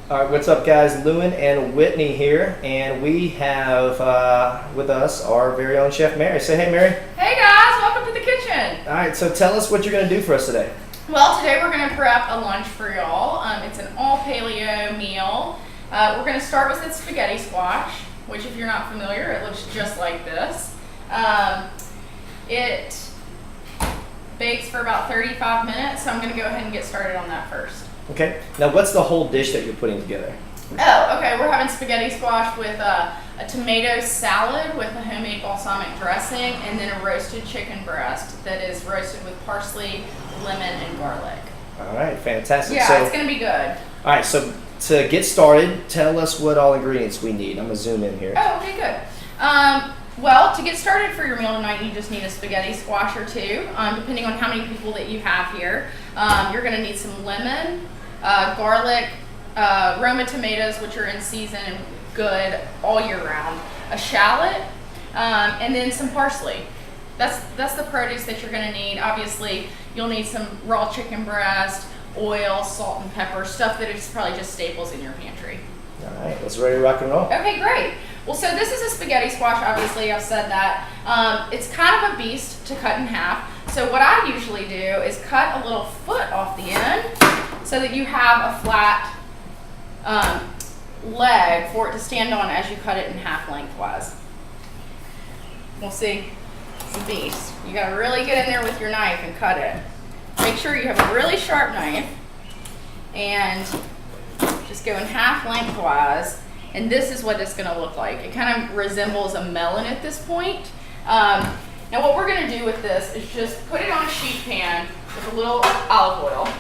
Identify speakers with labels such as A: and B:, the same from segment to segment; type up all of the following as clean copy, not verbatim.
A: All right, what's up, guys? Lewin and Whitney here, and we have with us our very own Chef Mary. Say hey, Mary.
B: Hey guys, welcome to the kitchen.
A: All right, so tell us what you're going to do for us today.
B: Well, today we're going to prep a lunch for y'all. It's an all paleo meal. We're going to start with the spaghetti squash, which if you're not familiar, it looks just like this. It bakes for about 35 minutes, so I'm going to go ahead and get started on that first.
A: Okay. Now, what's the whole dish that you're putting together?
B: Oh, okay. We're having spaghetti squash with a tomato salad with a homemade balsamic dressing, and then a roasted chicken breast that is roasted with parsley, lemon, and garlic.
A: All right, fantastic.
B: Yeah,
A: so,
B: it's going to be good.
A: All right, so to get started, tell us what all ingredients we need. I'm going to zoom in here.
B: Oh, okay, good. Well, to get started for your meal tonight, you just need a spaghetti squash or two, depending on how many people that you have here. You're going to need some lemon, garlic, Roma tomatoes, which are in season and good all year round, a shallot, and then some parsley. That's the produce that you're going to need. Obviously, you'll need some raw chicken breast, oil, salt, and pepper, stuff that is probably just staples in your pantry.
A: All right, let's ready to rock and roll.
B: Okay, great. Well, so this is a spaghetti squash, obviously, I've said that. It's kind of a beast to cut in half. So what I usually do is cut a little foot off the end so that you have a flat leg for it to stand on as you cut it in half lengthwise. We'll see. It's a beast. You gotta really get in there with your knife and cut it. Make sure you have a really sharp knife and just go in half lengthwise. And this is what it's going to look like. It kind of resembles a melon at this point. Now what we're going to do with this is just put it on a sheet pan with a little olive oil.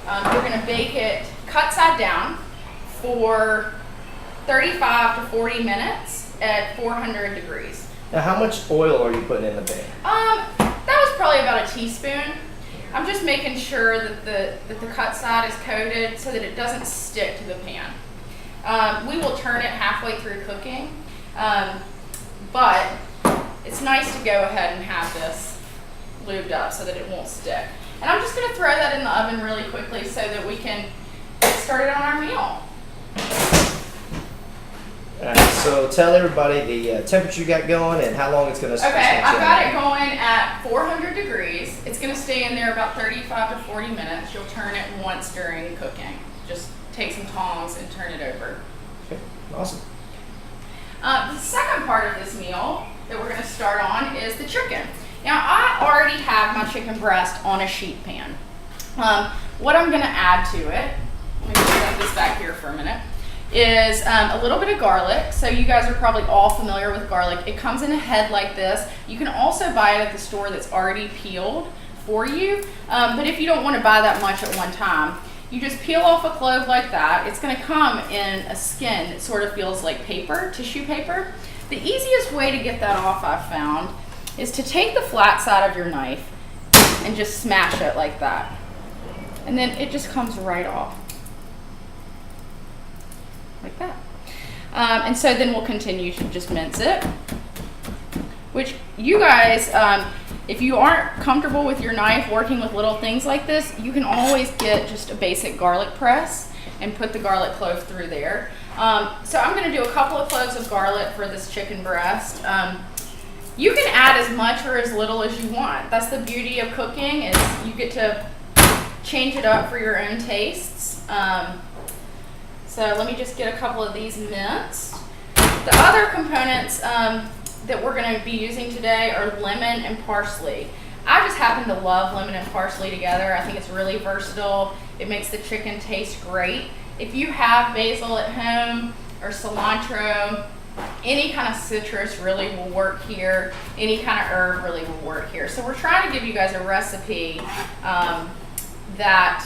B: We're going to bake it cut side down for 35 to 40 mintes at 400 degrees.
A: Now, how much oil are you putting in the pan?
B: That was probably about a teaspoon. I'm just making sure that the cut side is coated so that it doesn't stick to the pan. We will turn it halfway through cooking, but it's nice to go ahead and have this lubed up so that it won't stick. And I'm just going to throw that in the oven really quickly so that we can get started on our meal.
A: All right, so tell everybody the temperature you got going and how long it's going to stay.
B: Okay, I've got it going at 400 degrees. It's going to stay in there about 35 to 40 minutes. You'll turn it once during cooking. Just take some tongs and turn it over.
A: Okay, awesome.
B: The second part of this meal that we're going to start on is the chicken. Now, I already have my chicken breast on a sheet pan. What I'm going to add to it, let me just move this back here for a minute, is a little bit of garlic. So you guys are probably all familiar with garlic. It comes in a head like this. You can also buy it at the store that's already peeled for you. But if you don't want to buy that much at one time, you just peel off a clove like that. It's going to come in a skin that sort of feels like paper, tissue paper. The easiest way to get that off, I've found, is to take the flat side of your knife and just smash it like that. And then it just comes right off. Like that. And so then we'll continue to just mince it. Which you guys, if you aren't comfortable with your knife working with little things like this, you can always get just a basic garlic press and put the garlic clove through there. So I'm going to do a couple of cloves of garlic for this chicken breast. You can add as much or as little as you want. That's the beauty of cooking, is you get to change it up for your own tastes. So let me just get a couple of these minced. The other components that we're going to be using today are lemon and parsley. I just happen to love lemon and parsley together. I think it's really versatile. It makes the chicken taste great. If you have basil at home or cilantro, any kind of citrus really will work here. Any kind of herb really will work here. So we're trying to give you guys a recipe that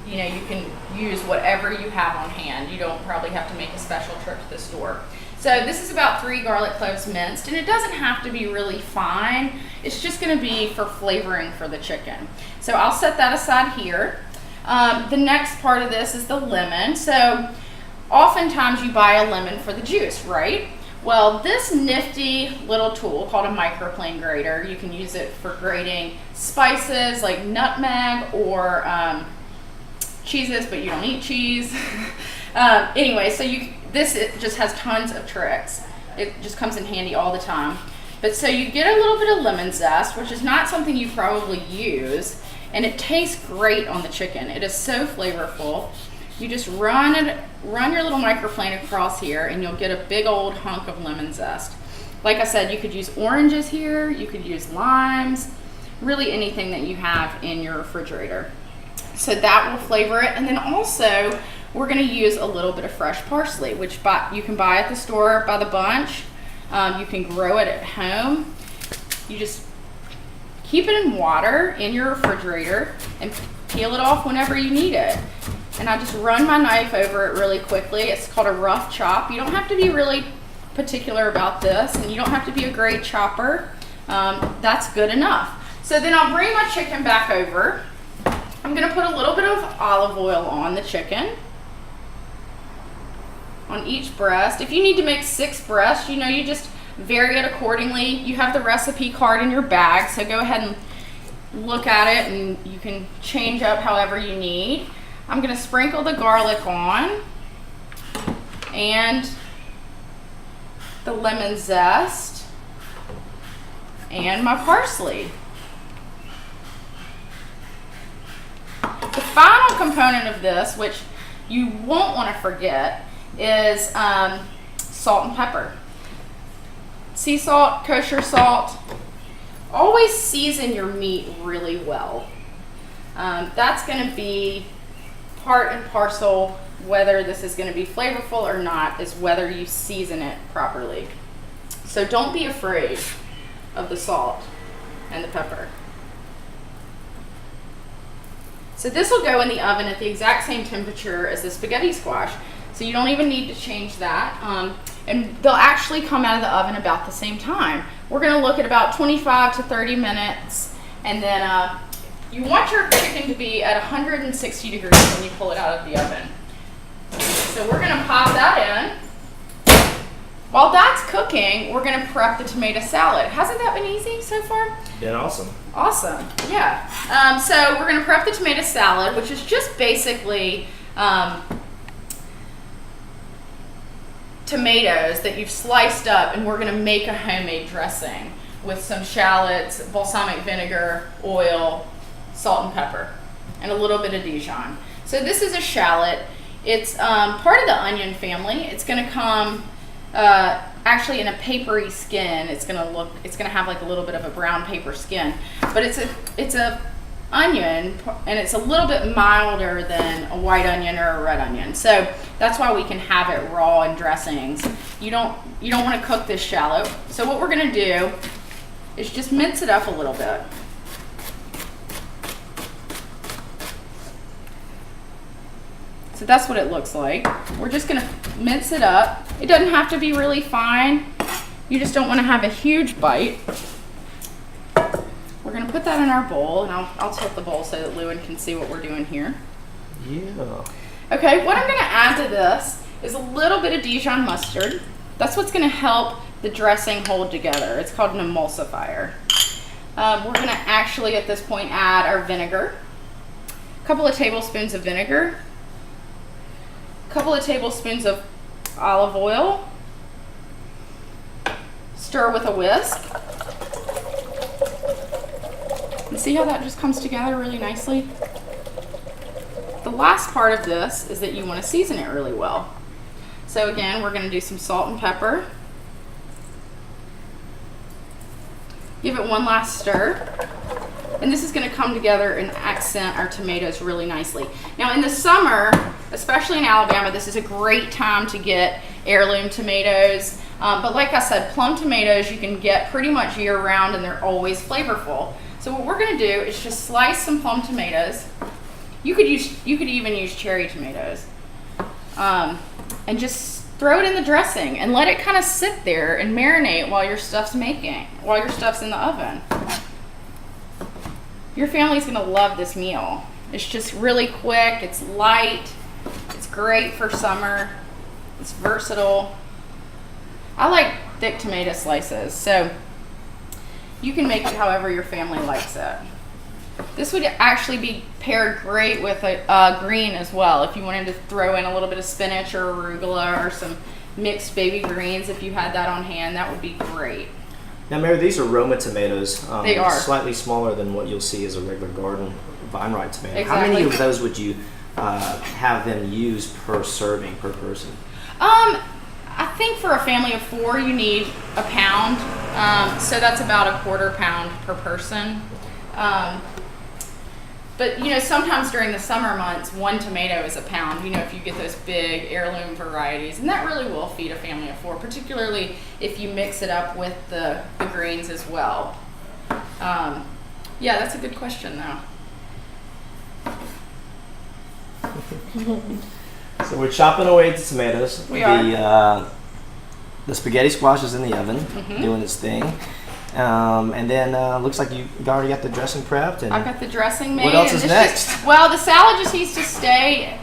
B: you can use whatever you have on hand. You don't probably have to make a special trip to the store. So this is about 3 garlic cloves minced, and it doesn't have to be really fine. It's just going to be for flavoring for the chicken. So I'll set that aside here. The next part of this is the lemon. So oftentimes you buy a lemon for the juice, right? Well, this nifty little tool called a microplane grater, you can use it for grating spices like nutmeg or cheeses, but you don't eat cheese. Anyway, so it just has tons of tricks. It just comes in handy all the time. But so you get a little bit of lemon zest, which is not something you probably use, and it tastes great on the chicken. It is so flavorful. You just run your little microplane across here, and you'll get a big old hunk of lemon zest. Like I said, you could use oranges here, you could use limes, really anything that you have in your refrigerator. So that will flavor it. And then also, we're gonna use a little bit of fresh parsley, which you can buy at the store by the bunch. You can grow it at home. You just keep it in water in your refrigerator and peel it off whenever you need it. And I just run my knife over it really quickly. It's called a rough chop. You don't have to be really particular about this, and you don't have to be a great chopper. That's good enough. So then I'll bring my chicken back over. I'm gonna put a little bit of olive oil on the chicken, on each breast. If you need to make 6 breasts, you just vary it accordingly. You have the recipe card in your bag, so go ahead and look at it, and you can change up however you need. I'm gonna sprinkle the garlic on, and the lemon zest, and my parsley. The final component of this, which you won't want to forget, is salt and pepper. Sea salt, kosher salt. Always season your meat really well. That's going to be part and parcel whether this is going to be flavorful or not, is whether you season it properly. So don't be afraid of the salt and the pepper. So this will go in the oven at the exact same temperature as the spaghetti squash. So you don't even need to change that. And they'll actually come out of the oven about the same time. We're gonna look at about 25 to 30 minutes. And then you want your chicken to be at 160 degrees when you pull it out of the oven. So we're gonna pop that in. While that's cooking, we're gonna prep the tomato salad. Hasn't that been easy so far?
A: Been awesome.
B: Awesome, yeah. So we're gonna prep the tomato salad, which is just basically tomatoes that you've sliced up, and we're gonna make a homemade dressing with some shallots, balsamic vinegar, oil, salt and pepper, and a little bit of Dijon. So this is a shallot. It's part of the onion family. It's gonna come actually in a papery skin. It's gonna have like a little bit of a brown paper skin, but it's a onion, and it's a little bit milder than a white onion or a red onion. So that's why we can have it raw in dressings. You don't want to cook this shallow. So what we're gonna do is just mince it up a little bit. So that's what it looks like. We're just gonna mince it up. It doesn't have to be really fine. You just don't want to have a huge bite. We're gonna put that in our bowl, and I'll tilt the bowl so that Lewin can see what we're doing here.
A: Yeah.
B: Okay, what I'm gonna add to this is a little bit of Dijon mustard. That's what's gonna help the dressing hold together. It's called an emulsifier. We're gonna actually at this point add our vinegar. A couple of tablespoons of vinegar. A couple of tablespoons of olive oil. Stir with a whisk. And see how that just comes together really nicely? The last part of this is that you want to season it really well. So again, we're going to do some salt and pepper. Give it one last stir. And this is going to come together and accent our tomatoes really nicely. Now in the summer, especially in Alabama, this is a great time to get heirloom tomatoes. But like I said, plum tomatoes you can get pretty much year round, and they're always flavorful. So what we're going to do is just slice some plum tomatoes. You could even use cherry tomatoes. And just throw it in the dressing and let it kind of sit there and marinate while your stuff's in the oven. Your family's gonna love this meal. It's just really quick, it's light, it's great for summer, it's versatile. I like thick tomato slices, so you can make it however your family likes it. This would actually be paired great with a green as well. If you wanted to throw in a little bit of spinach or arugula or some mixed baby greens, if you had that on hand, that would be great.
A: Now, Mary, these are Roma tomatoes.
B: They are.
A: Slightly smaller than what you'll see as a regular garden vine ripe tomato.
B: Exactly.
A: How many of those would you have them use per serving, per person?
B: I think for a family of 4, you need a pound. So that's about a quarter pound per person. But sometimes during the summer months, 1 tomato is a pound, if you get those big heirloom varieties. And that really will feed a family of 4, particularly if you mix it up with the greens as well. Yeah, that's a good question, though.
A: So we're chopping away the tomatoes.
B: We are.
A: The spaghetti squash is in the oven, doing its thing. And then looks like you already got the dressing prepped. And
B: I've got the dressing made.
A: what else is next?
B: Well, the salad just needs to stay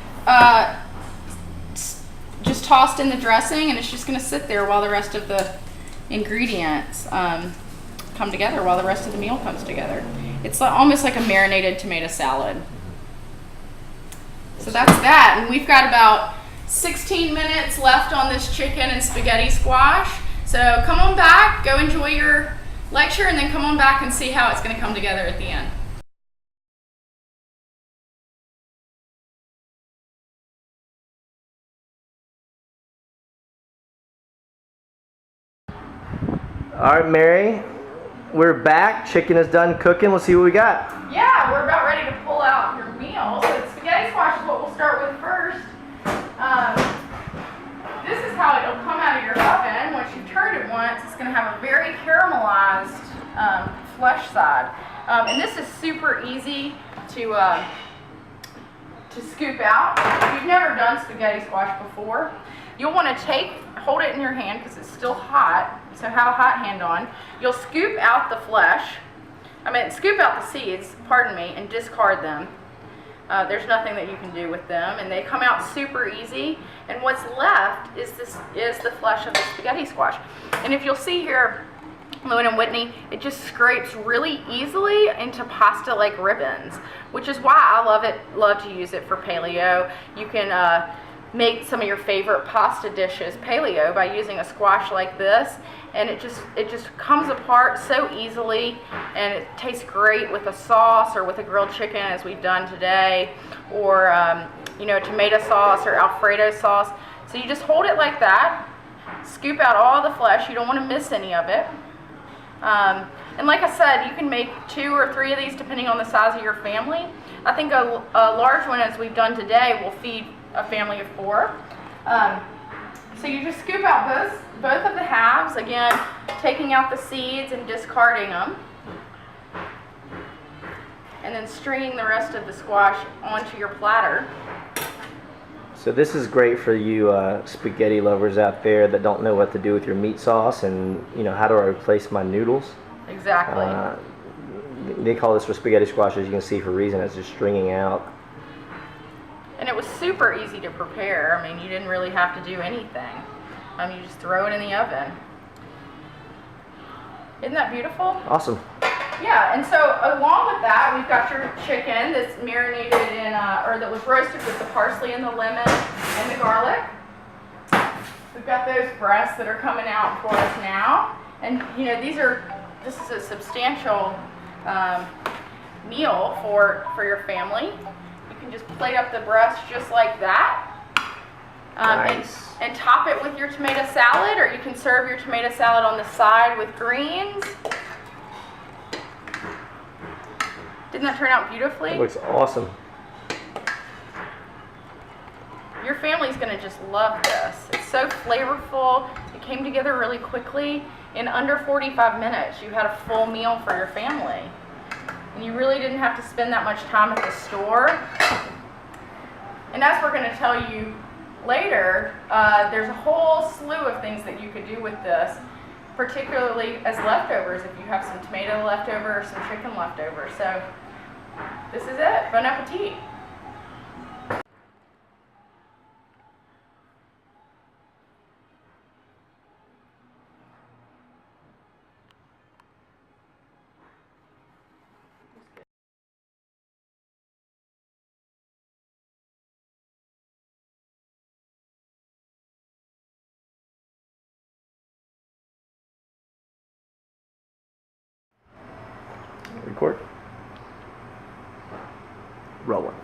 B: just tossed in the dressing, and it's just going to sit there while the rest of the ingredients come together, while the rest of the meal comes together. It's almost like a marinated tomato salad. So that's that, and we've got about 16 minutes left on this chicken and spaghetti squash. So come on back, go enjoy your lecture, and then come on back and see how it's going to come together at the end.
A: All right, Mary, we're back. Chicken is done cooking. Let's see what we got.
B: Yeah, we're about ready to pull out your meal. So the spaghetti squash is what we'll start with first. This is how it'll come out of your oven. Once you've turned it once, it's going to have a very caramelized flesh side. And this is super easy to scoop out. If you've never done spaghetti squash before, you'll want to hold it in your hand because it's still hot. So have a hot hand on. You'll scoop out the flesh. Scoop out the seeds, pardon me, and discard them. There's nothing that you can do with them, and they come out super easy. And what's left is the flesh of the spaghetti squash. And if you'll see here, Lewin and Whitney, it just scrapes really easily into pasta-like ribbons, which is why I love to use it for paleo. You can make some of your favorite pasta dishes paleo by using a squash like this, and it just comes apart so easily, and it tastes great with a sauce or with a grilled chicken, as we've done today, or tomato sauce or Alfredo sauce. So you just hold it like that, scoop out all the flesh. You don't want to miss any of it. And like I said, you can make 2 or 3 of these depending on the size of your family. I think a large one, as we've done today, will feed a family of 4. So you just scoop out both of the halves, again, taking out the seeds and discarding them, and then stringing the rest of the squash onto your platter.
A: So this is great for you spaghetti lovers out there that don't know what to do with your meat sauce and how do I replace my noodles.
B: Exactly.
A: They call this for spaghetti squash, as you can see, for a reason. It's just stringing out.
B: And it was super easy to prepare. You didn't really have to do anything. You just throw it in the oven. Isn't that beautiful?
A: Awesome.
B: Yeah, and so along with that, we've got your chicken that's marinated in, or that was roasted with the parsley and the lemon and the garlic. We've got those breasts that are coming out for us now. And this is a substantial meal for your family. You can just plate up the breast just like that.
A: Nice.
B: And top it with your tomato salad, or you can serve your tomato salad on the side with greens. Didn't that turn out beautifully?
A: It looks awesome.
B: Your family's going to just love this. It's so flavorful. It came together really quickly. In under 45 minutes, you had a full meal for your family. And you really didn't have to spend that much time at the store. And as we're going to tell you later, there's a whole slew of things that you could do with this, particularly as leftovers if you have some tomato leftover or some chicken leftover. So this is it. Bon appetit.
A: Record. Rolling.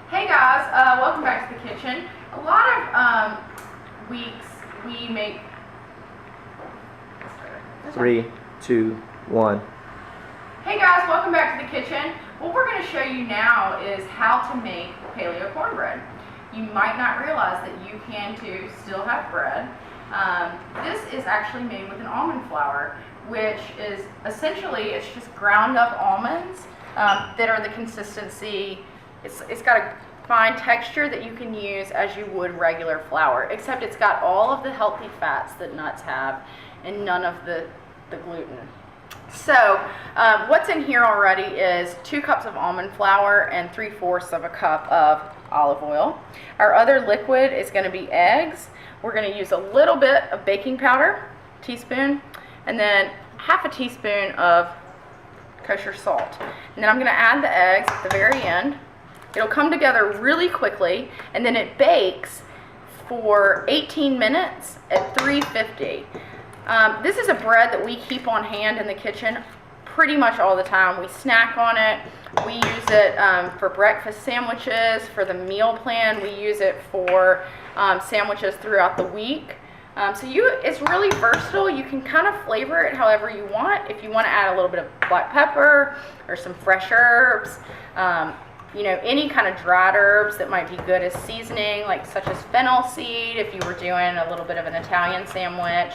B: Hey guys, welcome back to the kitchen. A lot of weeks we make
A: 3, 2, 1.
B: Hey guys, welcome back to the kitchen. What we're going to show you now is how to make paleo cornbread. You might not realize that you can too still have bread. This is actually made with an almond flour, which is essentially, it's just ground up almonds that are the consistency. It's got a fine texture that you can use as you would regular flour, except it's got all of the healthy fats that nuts have and none of the gluten. So what's in here already is 2 cups of almond flour and 3/4 of a cup of olive oil. Our other liquid is going to be eggs. We're going to use a little bit of baking powder, teaspoon, and then half a teaspoon of kosher salt. And then I'm going to add the eggs at the very end. It'll come together really quickly, and then it bakes for 18 minutes at 350. This is a bread that we keep on hand in the kitchen pretty much all the time. We snack on it. We use it for breakfast sandwiches, for the meal plan. We use it for sandwiches throughout the week. It's really versatile. You can kind of flavor it however you want. If you want to add a little bit of black pepper or some fresh herbs, any kind of dried herbs that might be good as seasoning, like such as fennel seed, if you were doing a little bit of an Italian sandwich.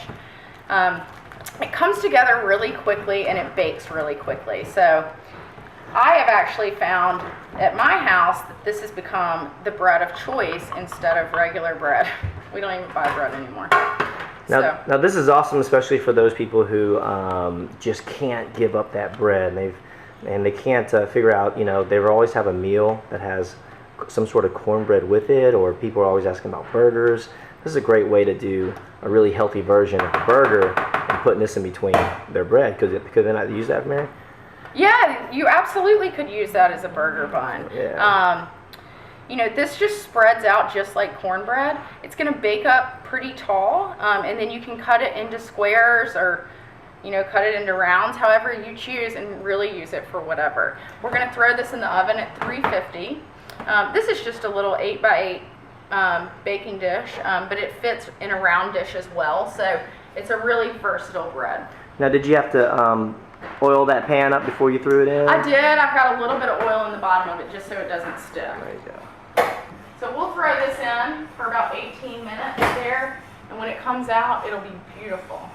B: It comes together really quickly and it bakes really quickly. So I have actually found at my house that this has become the bread of choice instead of regular bread. We don't even buy bread anymore.
A: Now this is awesome, especially for those people who just can't give up that bread. They can't figure out, they always have a meal that has some sort of cornbread with it, or people are always asking about burgers. This is a great way to do a really healthy version of the burger and putting this in between their bread. Could they not use that, Mary?
B: Yeah, you absolutely could use that as a burger bun.
A: Yeah.
B: This just spreads out just like cornbread. It's going to bake up pretty tall, and then you can cut it into squares or cut it into rounds, however you choose, and really use it for whatever. We're going to throw this in the oven at 350. This is just a little 8x8 baking dish, but it fits in a round dish as well, so it's a really versatile bread.
A: Now, did you have to oil that pan up before you threw it in?
B: I did. I've got a little bit of oil in the bottom of it just so it doesn't stick.
A: There you go.
B: So we'll throw this in for about 18 minutes there, and when it comes out, it'll be beautiful.